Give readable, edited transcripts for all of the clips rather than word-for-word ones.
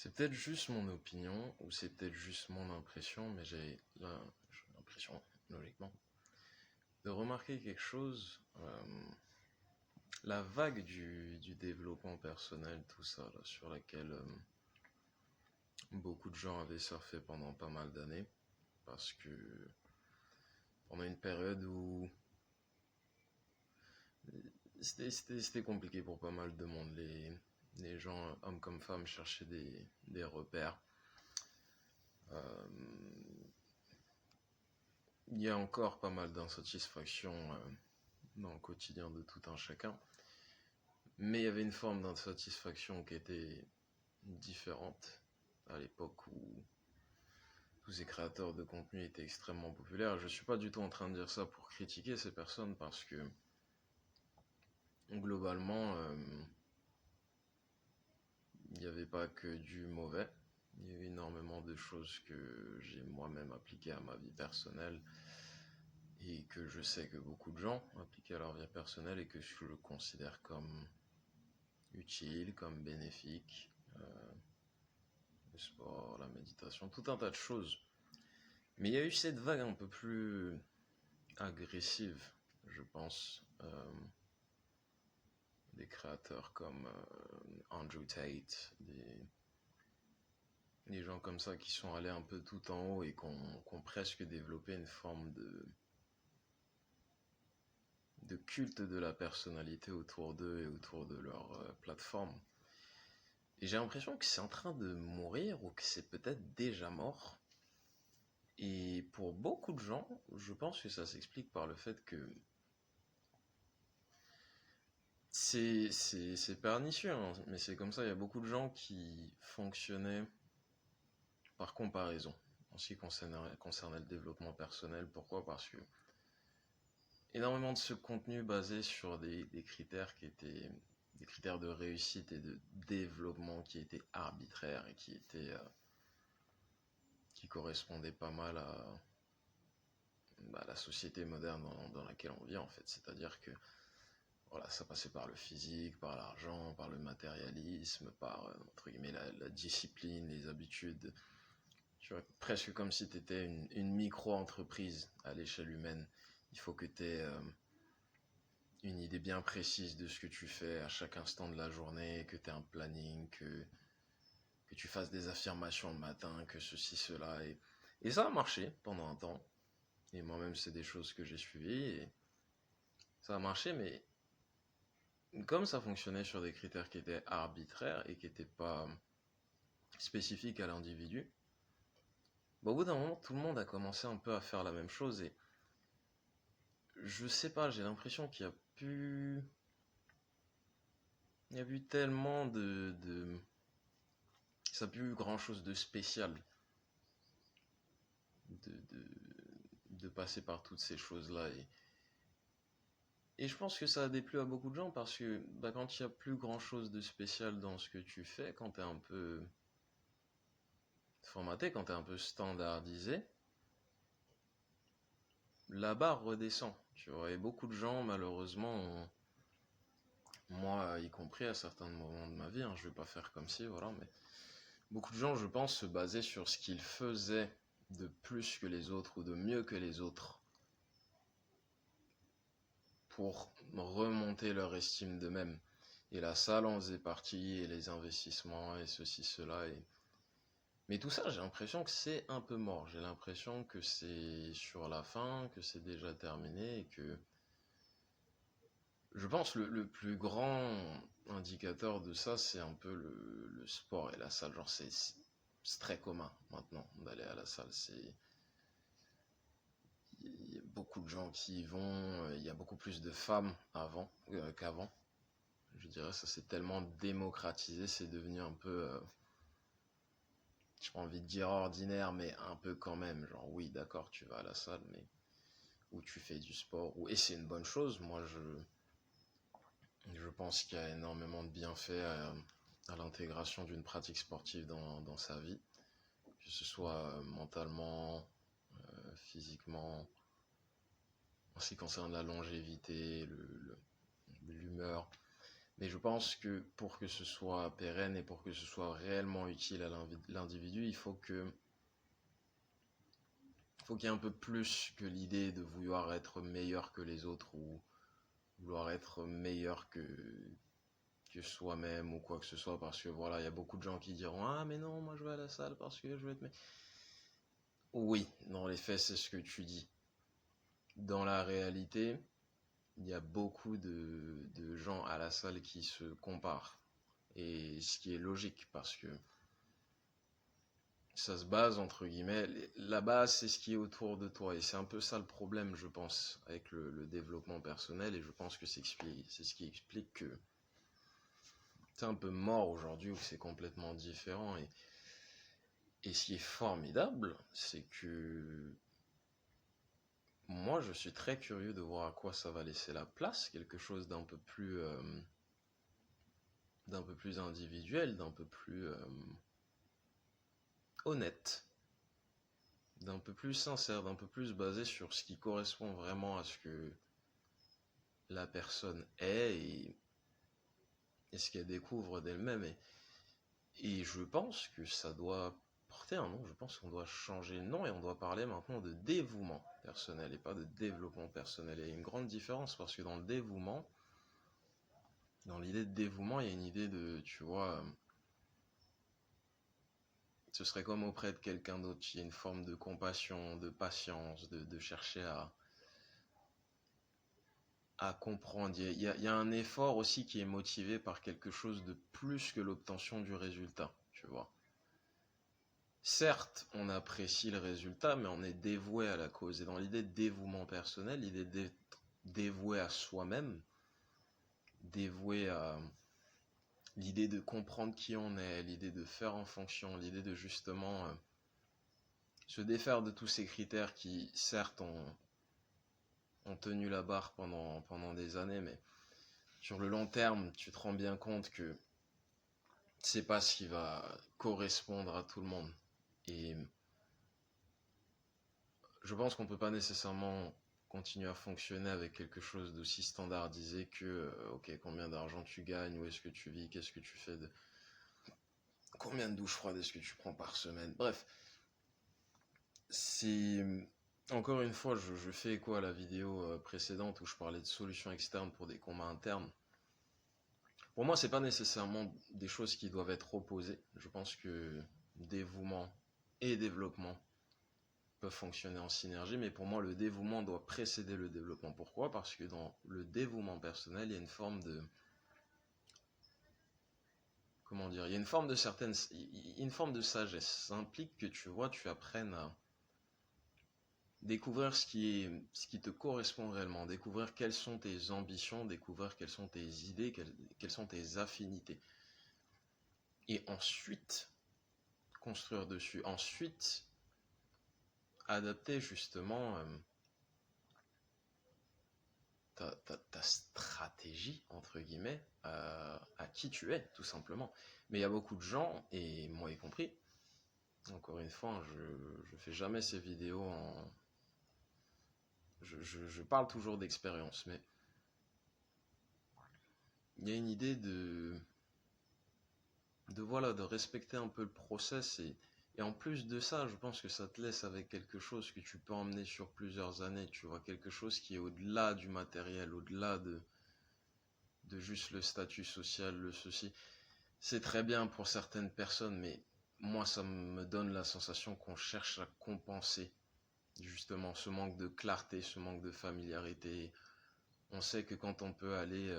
C'est peut-être juste mon opinion ou c'est peut-être juste mon impression, mais j'ai l'impression, logiquement, de remarquer quelque chose. La vague du développement personnel, tout ça, là, sur laquelle beaucoup de gens avaient surfé pendant pas mal d'années, parce que pendant une période où c'était compliqué pour pas mal de monde, les gens, hommes comme femmes, cherchaient des repères. Euh, Il y a encore pas mal d'insatisfaction dans le quotidien de tout un chacun, mais il y avait une forme d'insatisfaction qui était différente à l'époque où tous ces créateurs de contenu étaient extrêmement populaires. Je ne suis pas du tout en train de dire ça pour critiquer ces personnes parce que globalement, il n'y avait pas que du mauvais. Il y a eu énormément de choses que j'ai moi-même appliquées à ma vie personnelle et que je sais que beaucoup de gens appliquent à leur vie personnelle et que je considère comme utile, comme bénéfique. Le sport, la méditation, tout un tas de choses. Mais il y a eu cette vague un peu plus agressive, je pense, des créateurs comme Andrew Tate, des gens comme ça qui sont allés un peu tout en haut et qui ont presque développé une forme de culte de la personnalité autour d'eux et autour de leur plateforme. Et j'ai l'impression que c'est en train de mourir ou que c'est peut-être déjà mort. Et pour beaucoup de gens, je pense que ça s'explique par le fait que c'est pernicieux, hein, mais c'est comme ça. Il y a beaucoup de gens qui fonctionnaient par comparaison en ce qui concernait le développement personnel. Pourquoi? Parce que énormément de ce contenu basé sur des critères qui étaient des critères de réussite et de développement qui étaient arbitraires et qui correspondaient pas mal à la société moderne dans laquelle on vit en fait. C'est-à-dire que voilà, ça passait par le physique, par l'argent, par le matérialisme, par entre guillemets la discipline, les habitudes. Tu vois, presque comme si tu étais une micro-entreprise à l'échelle humaine. Il faut que tu aies une idée bien précise de ce que tu fais à chaque instant de la journée, que tu aies un planning, que tu fasses des affirmations le matin, que ceci, cela. Et ça a marché pendant un temps. Et moi-même, c'est des choses que j'ai suivies. Et ça a marché, mais comme ça fonctionnait sur des critères qui étaient arbitraires et qui n'étaient pas spécifiques à l'individu, au bout d'un moment, tout le monde a commencé un peu à faire la même chose. Et je sais pas, j'ai l'impression qu'il y a plus... Il y a plus tellement ça n'a plus eu grand chose de spécial de, de, de passer par toutes ces choses-là. Et je pense que ça a déplu à beaucoup de gens parce que quand il n'y a plus grand chose de spécial dans ce que tu fais, quand tu es un peu formaté, quand tu es un peu standardisé, la barre redescend. Tu vois, et beaucoup de gens, malheureusement, moi y compris à certains moments de ma vie, hein, je vais pas faire comme si, voilà, mais beaucoup de gens, je pense, se basaient sur ce qu'ils faisaient de plus que les autres ou de mieux que les autres pour remonter leur estime d'eux-mêmes. Et la salle en faisait partie, et les investissements, et ceci, cela. Mais tout ça, j'ai l'impression que c'est un peu mort. J'ai l'impression que c'est sur la fin, que c'est déjà terminé, et que je pense le plus grand indicateur de ça, c'est un peu le sport et la salle. Genre, c'est très commun maintenant d'aller à la salle. Il y a beaucoup de gens qui y vont. Il y a beaucoup plus de femmes qu'avant. Je dirais ça s'est tellement démocratisé, c'est devenu un peu, j'ai pas envie de dire ordinaire, mais un peu quand même. Genre, oui, d'accord, tu vas à la salle, mais où tu fais du sport, et c'est une bonne chose. Moi, je pense qu'il y a énormément de bienfaits à l'intégration d'une pratique sportive dans sa vie, que ce soit mentalement, physiquement, en ce qui concerne la longévité, l'humeur. Mais je pense que pour que ce soit pérenne et pour que ce soit réellement utile à l'individu, faut qu'il y ait un peu plus que l'idée de vouloir être meilleur que les autres ou vouloir être meilleur que soi-même ou quoi que ce soit, parce que voilà, il y a beaucoup de gens qui diront ah mais non, moi je vais à la salle parce que je vais être... Oui, dans les faits, c'est ce que tu dis. Dans la réalité, il y a beaucoup de gens à la salle qui se comparent. Et ce qui est logique, parce que ça se base, entre guillemets, la base, c'est ce qui est autour de toi. Et c'est un peu ça le problème, je pense, avec le développement personnel. Et je pense que c'est ce qui explique que c'est un peu mort aujourd'hui, ou que c'est complètement différent. Et ce qui est formidable, c'est que moi, je suis très curieux de voir à quoi ça va laisser la place, quelque chose d'un peu plus individuel, d'un peu plus honnête, d'un peu plus sincère, d'un peu plus basé sur ce qui correspond vraiment à ce que la personne est et ce qu'elle découvre d'elle-même. Et je pense que ça doit porter un nom, je pense qu'on doit changer le nom et on doit parler maintenant de dévouement personnel et pas de développement personnel. Il y a une grande différence parce que dans le dévouement, dans l'idée de dévouement, il y a une idée de, tu vois, ce serait comme auprès de quelqu'un d'autre. Il y a une forme de compassion, de patience, de chercher à comprendre. Il y a un effort aussi qui est motivé par quelque chose de plus que l'obtention du résultat, tu vois. Certes, on apprécie le résultat, mais on est dévoué à la cause. Et dans l'idée de dévouement personnel, l'idée d'être dévoué à soi-même, dévoué à l'idée de comprendre qui on est, l'idée de faire en fonction, l'idée de justement se défaire de tous ces critères qui, certes, ont tenu la barre pendant des années, mais sur le long terme, tu te rends bien compte que c'est pas ce qui va correspondre à tout le monde. Et je pense qu'on peut pas nécessairement continuer à fonctionner avec quelque chose d'aussi standardisé que, ok, combien d'argent tu gagnes, où est-ce que tu vis, qu'est-ce que tu fais, combien de douches froides est-ce que tu prends par semaine. Bref, c'est... Encore une fois, je fais écho à la vidéo précédente où je parlais de solutions externes pour des combats internes. Pour moi, c'est pas nécessairement des choses qui doivent être opposées. Je pense que dévouement et développement peuvent fonctionner en synergie, mais pour moi, le dévouement doit précéder le développement. Pourquoi? Parce que dans le dévouement personnel, il y a une forme de... Comment dire? Il y a une forme de certaine... une forme de sagesse. Ça implique que tu vois, tu apprennes à découvrir ce qui te correspond réellement, découvrir quelles sont tes ambitions, découvrir quelles sont tes idées, quelles sont tes affinités. Et ensuite, construire dessus. Ensuite, adapter justement ta stratégie, entre guillemets, à qui tu es, tout simplement. Mais il y a beaucoup de gens, et moi y compris, encore une fois, je fais jamais ces vidéos en... Je parle toujours d'expérience, mais il y a une idée voilà, de respecter un peu le process et en plus de ça, je pense que ça te laisse avec quelque chose que tu peux emmener sur plusieurs années, tu vois, quelque chose qui est au-delà du matériel, au-delà de juste le statut social, le ceci. C'est très bien pour certaines personnes, mais moi, ça me donne la sensation qu'on cherche à compenser justement ce manque de clarté, ce manque de familiarité. On sait que quand on peut aller,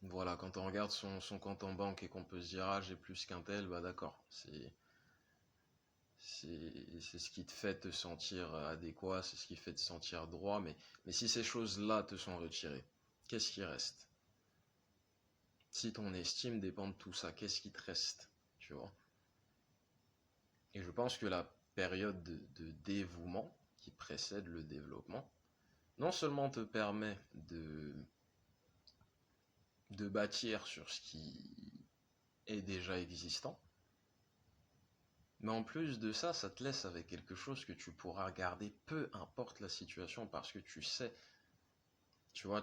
voilà, quand on regarde son compte en banque et qu'on peut se dire ah j'ai plus qu'un tel, bah d'accord, c'est ce qui te fait te sentir adéquat, c'est ce qui fait te sentir droit, mais si ces choses-là te sont retirées, qu'est-ce qui reste? Si ton estime dépend de tout ça, qu'est-ce qui te reste? Tu vois? Et je pense que la période de dévouement qui précède le développement, non seulement te permet de bâtir sur ce qui est déjà existant, mais en plus de ça, ça te laisse avec quelque chose que tu pourras garder peu importe la situation parce que tu sais, tu vois,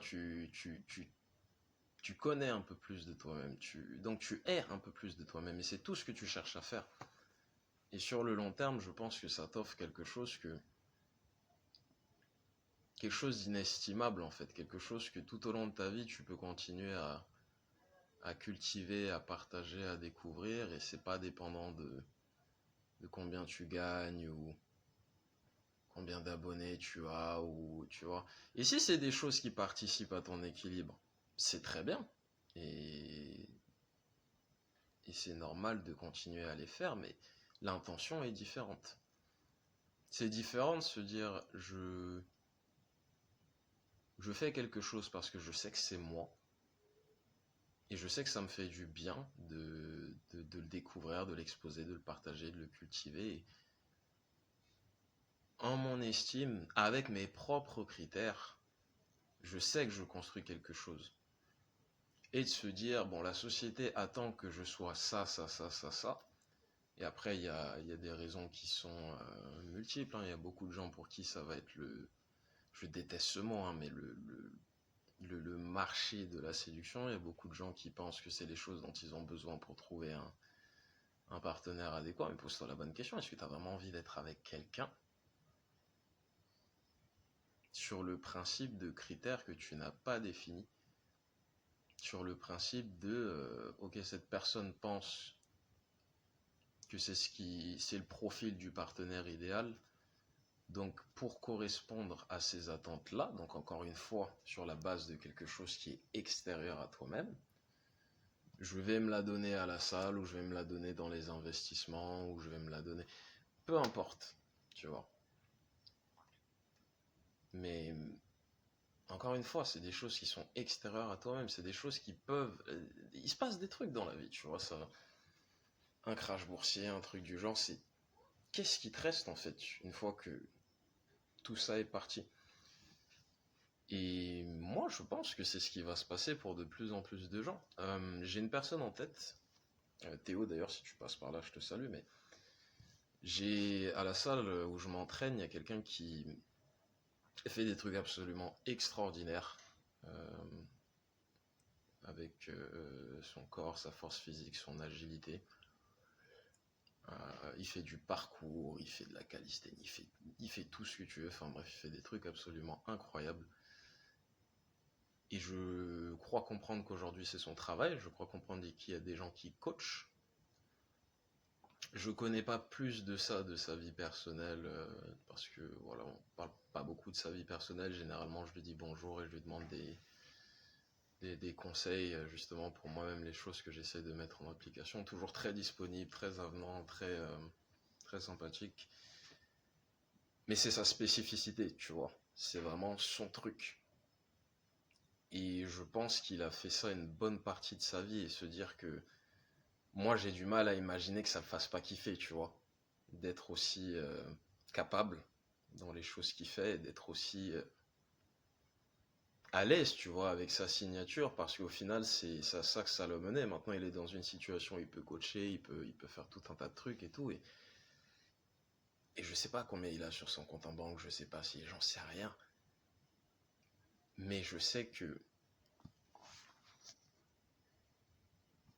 tu connais un peu plus de toi-même, donc tu es un peu plus de toi-même, et c'est tout ce que tu cherches à faire. Et sur le long terme, je pense que ça t'offre quelque chose d'inestimable en fait, quelque chose que tout au long de ta vie, tu peux continuer à cultiver, à partager, à découvrir, et c'est pas dépendant de combien tu gagnes ou combien d'abonnés tu as, ou tu vois. Et si c'est des choses qui participent à ton équilibre, c'est très bien. Et, et c'est normal de continuer à les faire, mais l'intention est différente. C'est différent de se dire je fais quelque chose parce que je sais que c'est moi, et je sais que ça me fait du bien de le découvrir, de l'exposer, de le partager, de le cultiver. Et en mon estime, avec mes propres critères, je sais que je construis quelque chose. Et de se dire, bon, la société attend que je sois ça, ça, ça, ça, ça. Et après, il y a des raisons qui sont multiples, hein. Il y a beaucoup de gens pour qui ça va être je déteste ce mot, hein, mais le marché de la séduction. Il y a beaucoup de gens qui pensent que c'est les choses dont ils ont besoin pour trouver un partenaire adéquat. Mais pose-toi la bonne question, est-ce que tu as vraiment envie d'être avec quelqu'un sur le principe de critères que tu n'as pas définis, sur le principe de ok, cette personne pense que c'est le profil du partenaire idéal, donc pour correspondre à ces attentes-là, donc encore une fois sur la base de quelque chose qui est extérieur à toi-même, je vais me la donner à la salle, ou je vais me la donner dans les investissements, ou je vais me la donner, peu importe, tu vois. Mais encore une fois, c'est des choses qui sont extérieures à toi-même, c'est des choses qui peuvent... il se passe des trucs dans la vie, tu vois, ça... Un crash boursier, un truc du genre, c'est... Qu'est-ce qui te reste, en fait, une fois que tout ça est parti? Et moi, je pense que c'est ce qui va se passer pour de plus en plus de gens. J'ai une personne en tête, Théo d'ailleurs, si tu passes par là, je te salue, mais j'ai à la salle où je m'entraîne, il y a quelqu'un qui fait des trucs absolument extraordinaires, euh, avec son corps, sa force physique, son agilité. Il fait du parcours, il fait de la calisthénie, il fait tout ce que tu veux, enfin bref, il fait des trucs absolument incroyables. Et je crois comprendre qu'aujourd'hui c'est son travail, je crois comprendre qu'il y a des gens qui coachent. Je connais pas plus de ça, de sa vie personnelle, parce que voilà, on parle pas beaucoup de sa vie personnelle. Généralement, je lui dis bonjour et je lui demande des conseils, justement pour moi-même, les choses que j'essaie de mettre en application. Toujours très disponible, très avenant, très sympathique. Mais c'est sa spécificité, tu vois. C'est vraiment son truc. Et je pense qu'il a fait ça une bonne partie de sa vie, et se dire que moi j'ai du mal à imaginer que ça me fasse pas kiffer, tu vois. D'être aussi capable dans les choses qu'il fait, et d'être aussi à l'aise, tu vois, avec sa signature, parce qu'au final c'est ça que ça le menait. Maintenant il est dans une situation où il peut coacher, il peut faire tout un tas de trucs et tout. Et je sais pas combien il a sur son compte en banque, je sais pas si j'en sais rien. Mais je sais que,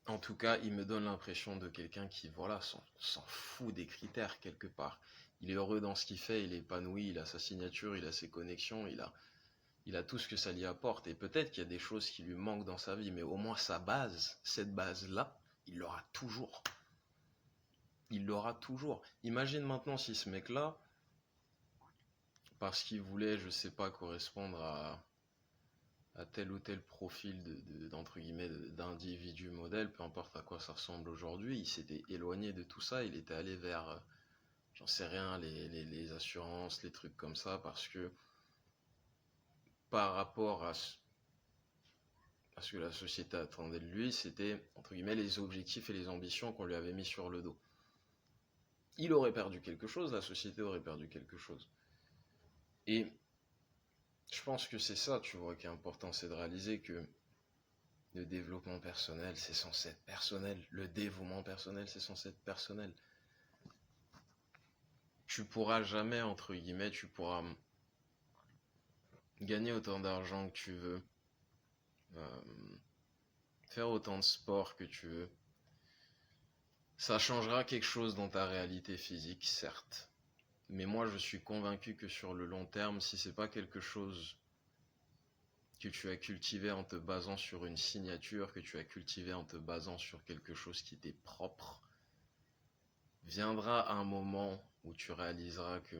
en tout cas, il me donne l'impression de quelqu'un qui, voilà, s'en fout des critères quelque part. Il est heureux dans ce qu'il fait, il est épanoui, il a sa signature, il a ses connexions, il a tout ce que ça lui apporte. Et peut-être qu'il y a des choses qui lui manquent dans sa vie, mais au moins sa base, cette base-là, il l'aura toujours. Il l'aura toujours. Imagine maintenant si ce mec-là, parce qu'il voulait, je sais pas, correspondre à tel ou tel profil d'entre guillemets d'individu modèle, peu importe à quoi ça ressemble aujourd'hui, il s'était éloigné de tout ça, il était allé vers, j'en sais rien, les assurances, les trucs comme ça, parce que par rapport à ce que la société attendait de lui, c'était entre guillemets les objectifs et les ambitions qu'on lui avait mis sur le dos. Il aurait perdu quelque chose, la société aurait perdu quelque chose. Et je pense que c'est ça, tu vois, qui est important, c'est de réaliser que le développement personnel, c'est censé être personnel. Le dévouement personnel, c'est censé être personnel. Tu pourras jamais, entre guillemets, tu pourras gagner autant d'argent que tu veux, euh, faire autant de sport que tu veux, ça changera quelque chose dans ta réalité physique, certes. Mais moi, je suis convaincu que sur le long terme, si c'est pas quelque chose que tu as cultivé en te basant sur une signature, que tu as cultivé en te basant sur quelque chose qui t'est propre, viendra un moment où tu réaliseras que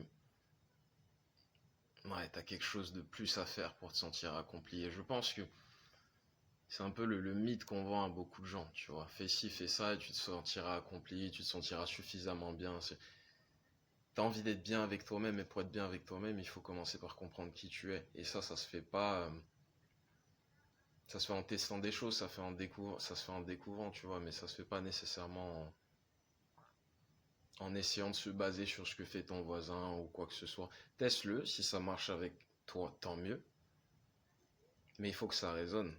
ouais, t'as quelque chose de plus à faire pour te sentir accompli. Et je pense que c'est un peu le mythe qu'on vend à beaucoup de gens, tu vois. Fais ci, fais ça, et tu te sentiras accompli, tu te sentiras suffisamment bien. T'as envie d'être bien avec toi-même, et pour être bien avec toi-même, il faut commencer par comprendre qui tu es. Et ça se fait pas. Ça se fait en testant des choses, ça se fait en découvrant, tu vois, mais ça se fait pas nécessairement en essayant de se baser sur ce que fait ton voisin ou quoi que ce soit. Teste-le, si ça marche avec toi, tant mieux. Mais il faut que ça résonne.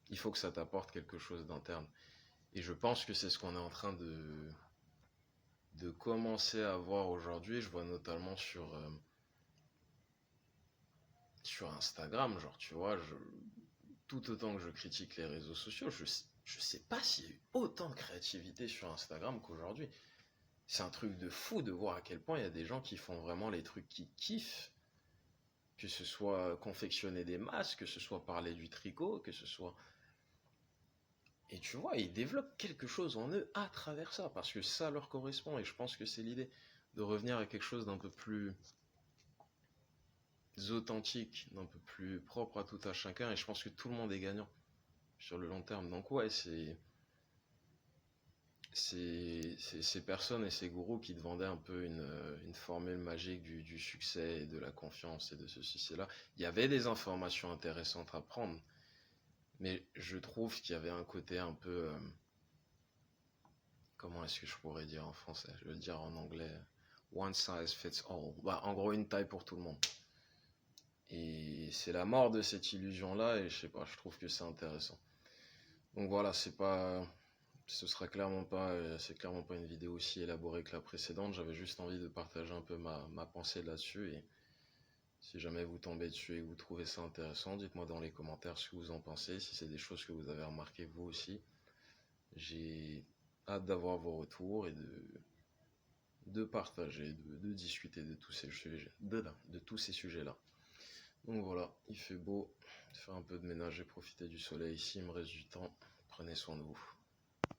Il faut que ça t'apporte quelque chose d'interne. Et je pense que c'est ce qu'on est en train de commencer à voir aujourd'hui. Je vois notamment sur Instagram, genre, tu vois, tout autant que je critique les réseaux sociaux, je sais pas s'il y a eu autant de créativité sur Instagram qu'aujourd'hui. C'est un truc de fou de voir à quel point il y a des gens qui font vraiment les trucs qu'ils kiffent. Que ce soit confectionner des masques, que ce soit parler du tricot, que ce soit... Et tu vois, ils développent quelque chose en eux à travers ça, parce que ça leur correspond, et je pense que c'est l'idée de revenir à quelque chose d'un peu plus authentique, d'un peu plus propre à tout à chacun, et je pense que tout le monde est gagnant sur le long terme. Donc ouais, c'est ces personnes et ces gourous qui te vendaient un peu une formule magique du succès et de la confiance et de ceci, cela. Il y avait des informations intéressantes à prendre, mais je trouve qu'il y avait un côté un peu... comment est-ce que je pourrais dire en français? Je vais le dire en anglais. One size fits all. Bah, en gros, une taille pour tout le monde. Et c'est la mort de cette illusion-là, et je sais pas, je trouve que c'est intéressant. Donc voilà, c'est clairement pas une vidéo aussi élaborée que la précédente. J'avais juste envie de partager un peu ma pensée là-dessus. Et si jamais vous tombez dessus et que vous trouvez ça intéressant, dites-moi dans les commentaires ce que vous en pensez, si c'est des choses que vous avez remarquées vous aussi. J'ai hâte d'avoir vos retours et de partager, de discuter de tous ces sujets, de tous ces sujets-là. Donc voilà, il fait beau, faire un peu de ménage et profiter du soleil ici, il me reste du temps. Prenez soin de vous.